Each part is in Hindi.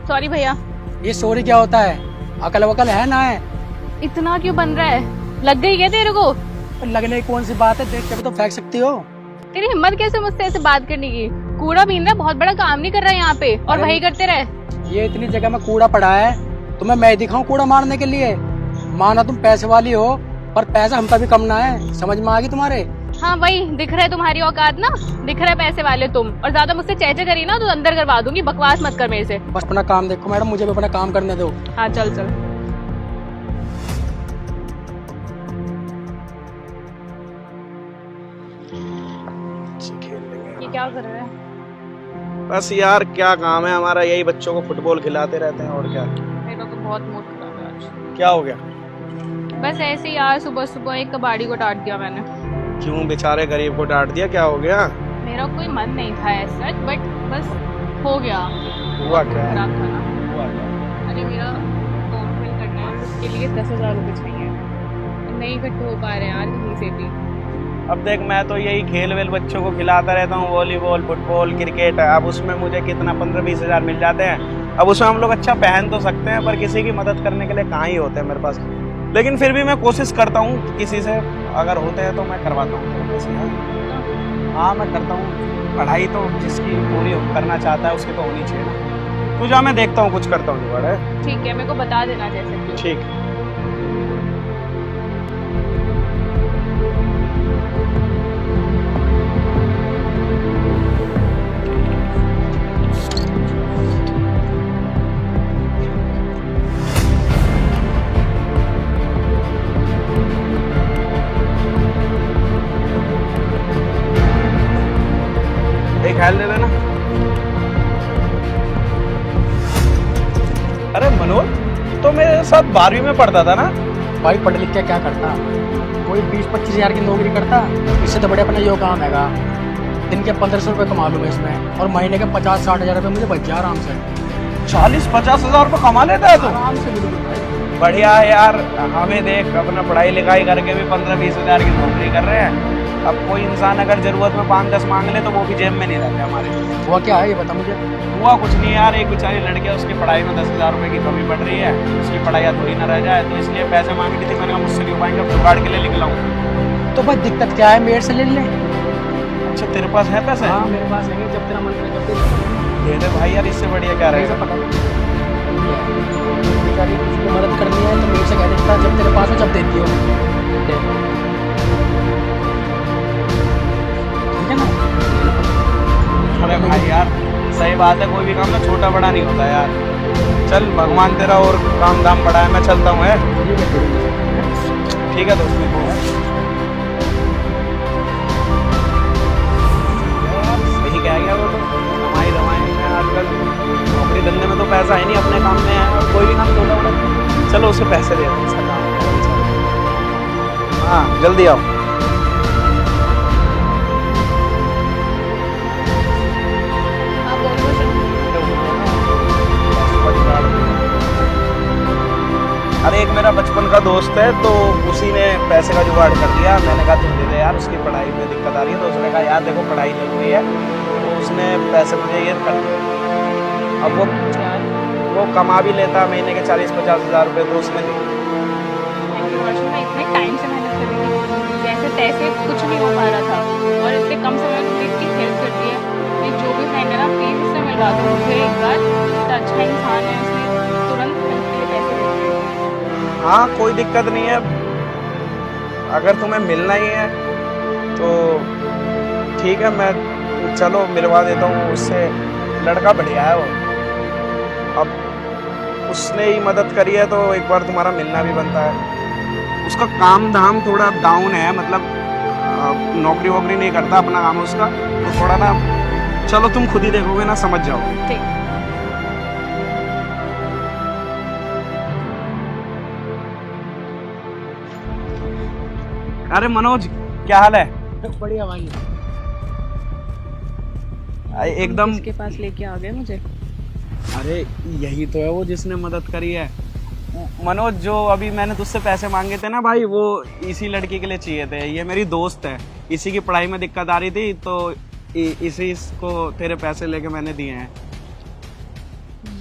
सॉरी भैया। ये सॉरी क्या होता है? अकल वकल है ना है? इतना क्यों बन रहा है? लग गई क्या तेरे को? लगने की कौन सी बात है, देख के भी तो फेंक सकती हो। तेरी हिम्मत कैसे मुझसे ऐसे बात करने की? कूड़ा बीन रहा, बहुत बड़ा काम नहीं कर रहा है यहाँ पे, और वही करते रहे। ये इतनी जगह में कूड़ा पड़ा है, तुम्हें मैं दिखाऊं कूड़ा मारने के लिए? माना तुम पैसे वाली हो, पर पैसा हम पे भी कम ना है, समझ में आ गई तुम्हारे? हाँ वही दिख रहा है तुम्हारी औकात ना, दिख रहा है पैसे वाले तुम। और ज्यादा मुझसे चेचे करी ना तो अंदर करवा दूंगी, बकवास मत कर मेरे से। बस अपना काम देखो मैडम, मुझे भी अपना काम करने दो। हाँ चल चल। ये क्या कर रहा है? बस यार क्या काम है हमारा, यही बच्चों को फुटबॉल खिलाते रहते हैं और क्या। मेरा तो बहुत मूड खराब है आज। क्या हो गया? बस ऐसे ही यार, सुबह सुबह एक कबाड़ी को डांट दिया मैंने। क्यों बेचारे गरीब को डांट दिया, क्या हो गया? मेरा कोई मन नहीं था ऐसा, बट बस हो गया। हुआ क्या? खराब था ना। हुआ क्या? अरे मेरा फॉर्म फिल करना है, उसके लिए 10,000 रुपये चाहिए, नहीं इकट्ठे हो पा रहे हैं यार कहीं से भी। अब देख मैं तो यही खेल वेल बच्चों को खिलाता रहता हूँ, वॉलीबॉल फुटबॉल क्रिकेट। अब उसमें मुझे कितना 15-20 हज़ार मिल जाते हैं। अब उसमें हम लोग अच्छा पहन तो सकते हैं, पर किसी की मदद करने के लिए कहाँ ही होते हैं मेरे पास। लेकिन फिर भी मैं कोशिश करता हूँ, किसी से अगर होते हैं तो मैं करवाता हूँ। हाँ मैं करता हूँ, पढ़ाई तो जिसकी पूरी करना चाहता है उसकी तो होनी चाहिए ना। तू जा, मैं देखता हूँ, कुछ करता हूँ जुगाड़ है। ठीक है, मेरे को बता देना जैसे। ठीक। एक ख्याल दे देना। अरे मनोज, तो मेरे साथ 12वीं में पढ़ता था ना? भाई पढ़ लिख के क्या करता? कोई 20-25 हज़ार की नौकरी करता, इससे तो बड़े अपना यो काम हैगा। दिन के 1500 रुपये कमा लूँ मैं इसमें, और महीने के 50-60 हज़ार रुपये मुझे बच जाए आराम से। 40-50 हज़ार रुपये कमा लेता है तो? आराम से बिल्कुल भाई। बढ़िया है यार। हमें देख अपना पढ़ाई लिखाई करके भी 15-20 हज़ार की नौकरी कर रहे हैं। अब कोई इंसान अगर जरूरत में 5-10 मांग ले तो वो भी जेब में नहीं रहते हमारे। हुआ क्या है ये बता मुझे। हुआ कुछ नहीं यार, एक बेचारी लड़की है, उसकी पढ़ाई में 10,000 रुपये की कमी पड़ रही है। उसकी पढ़ाई अधूरी ना रह जाए, तो इसलिए पैसे मांग रही थी। मैंने कहा मुझसे नहीं हो पाएंगे, अब जुगाड़ के लिए निकला हूँ। तो भाई दिक्कत क्या है, मेरे से ले ले। अच्छा तेरे पास है पैसे? हाँ मेरे पास है, जब तेरा मन करे तब दे। दे दे भाई यार, इससे बढ़िया क्या रहेगा। बेचारी किसी की मदद करनी है तो मेरे से कह देता, जब तेरे पास हो जब देती हो। ठीक है ना? अरे भाई यार सही बात है, कोई भी काम ना छोटा बड़ा नहीं होता यार। चल भगवान तेरा और काम धाम बढ़ाए, मैं चलता हूँ। ठीक है दोस्त, मेरे को सही कह गया वो तो। कमाई दवाई में आजकल नौकरी धंधे में तो पैसा है नहीं, अपने काम में है। और कोई भी काम छोटा बड़ा, चलो उसे पैसे दे दो, उसका काम है। हाँ जल्दी आओ। अरे एक मेरा बचपन का दोस्त है, तो उसी ने पैसे का जुगाड़ कर दिया। मैंने कहा तुम दे दे यार, उसकी पढ़ाई में दिक्कत आ रही है। तो उसने कहा यार देखो पढ़ाई जरूरी है, तो उसने पैसे मुझे ये कर दिए। अब वो कमा भी लेता महीने के 40-50 हज़ार रुपये, तो उसने दिए। इतने टाइम से मेहनत कर रही थी, जैसे तैसे कुछ नहीं हो पा रहा था, और इतने कम समय में इसकी हेल्प कर दी है। ये जो भी फ्रेंड है ना, प्लीज उससे मिलवा दो मुझे एक बार। इतना अच्छा इंसान है, उसने तुरंत हेल्प के लिए पैसे दे दिए। हाँ कोई दिक्कत नहीं है, अगर तुम्हें मिलना ही है तो ठीक है, मैं चलो मिलवा देता हूँ उससे। लड़का बढ़िया है वो, अब उसने ही मदद करी है तो एक बार तुम्हारा मिलना भी बनता है। उसका काम धाम थोड़ा डाउन है, मतलब नौकरी वोकरी नहीं करता, अपना काम है उसका, तो थोड़ा ना, चलो तुम खुद ही देखोगे ना, समझ जाओगे। ठीक। अरे मनोज क्या हाल है? बढ़िया भाई। एकदम। इसके पास लेके आ गए मुझे। अरे यही तो है वो जिसने मदद करी है। मनोज, जो अभी मैंने तुझसे पैसे मांगे थे ना भाई, वो इसी लड़की के लिए चाहिए थे। ये मेरी दोस्त है, इसी की पढ़ाई में दिक्कत आ रही थी, तो इसी को तेरे पैसे लेके मैंने दिए हैं।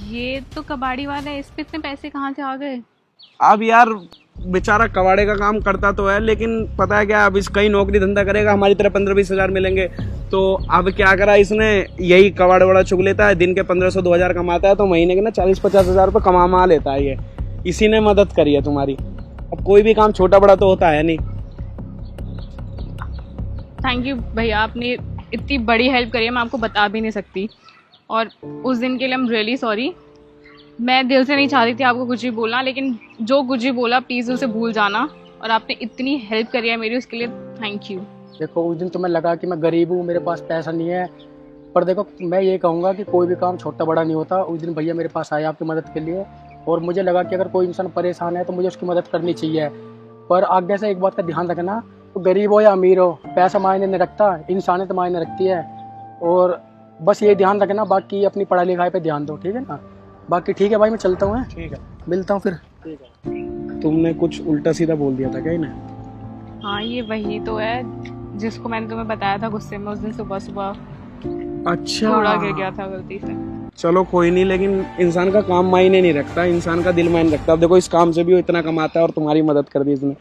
ये तो कबाड़ी वाला है, इस पे इतने पैसे कहाँ से आ गए? अब यार बेचारा कबाड़े का काम करता तो है, लेकिन पता है क्या, अब इस कहीं नौकरी धंधा करेगा, हमारी तरह 15-20 हज़ार मिलेंगे। तो अब क्या करा इसने, यही कबाड़ वड़ा चुग लेता है, दिन के 1500-2000 कमाता है, तो महीने के ना 40-50 हज़ार रुपये कमा लेता है ये। इसी ने मदद करी है तुम्हारी। अब कोई भी काम छोटा बड़ा तो होता है नहीं। थैंक यू भैया, आपने इतनी बड़ी हेल्प करी है, मैं आपको बता भी नहीं सकती। और उस दिन के लिए आई एम रियली सॉरी। मैं दिल से नहीं चाहती थी आपको कुछ भी बोलना, लेकिन जो कुछ भी बोला प्लीज़ उसे भूल जाना। और आपने इतनी हेल्प करी है मेरी, उसके लिए थैंक यू। देखो उस दिन तुम्हें लगा कि मैं गरीब हूँ, मेरे पास पैसा नहीं है, पर देखो मैं ये कहूँगा कि कोई भी काम छोटा बड़ा नहीं होता। उस दिन भैया मेरे पास आए आपकी मदद के लिए, और मुझे लगा कि अगर कोई इंसान परेशान है तो मुझे उसकी मदद करनी चाहिए। पर आगे से एक बात का ध्यान रखना, तो गरीब हो या अमीर हो, पैसा मायने नहीं रखता, इंसानियत मायने रखती है। और बस ये ध्यान रखना, बाकी अपनी पढ़ाई लिखाई पे ध्यान दो, ठीक है ना? बाकी ठीक है भाई, मैं चलता हूँ। ठीक है, मिलता हूँ फिर। ठीक है। तुमने कुछ उल्टा सीधा बोल दिया था क्या इन्हें? हाँ, ये वही तो है जिसको मैंने तुम्हें बताया था गुस्से में उस दिन सुबह सुबह। अच्छा, थोड़ा गिर गया था गलती से। चलो कोई नहीं, लेकिन इंसान का काम मायने नहीं रखता, इंसान का दिल मायने रखता। अब देखो इस काम से भी वो इतना कमाता है और तुम्हारी मदद कर दी इसने।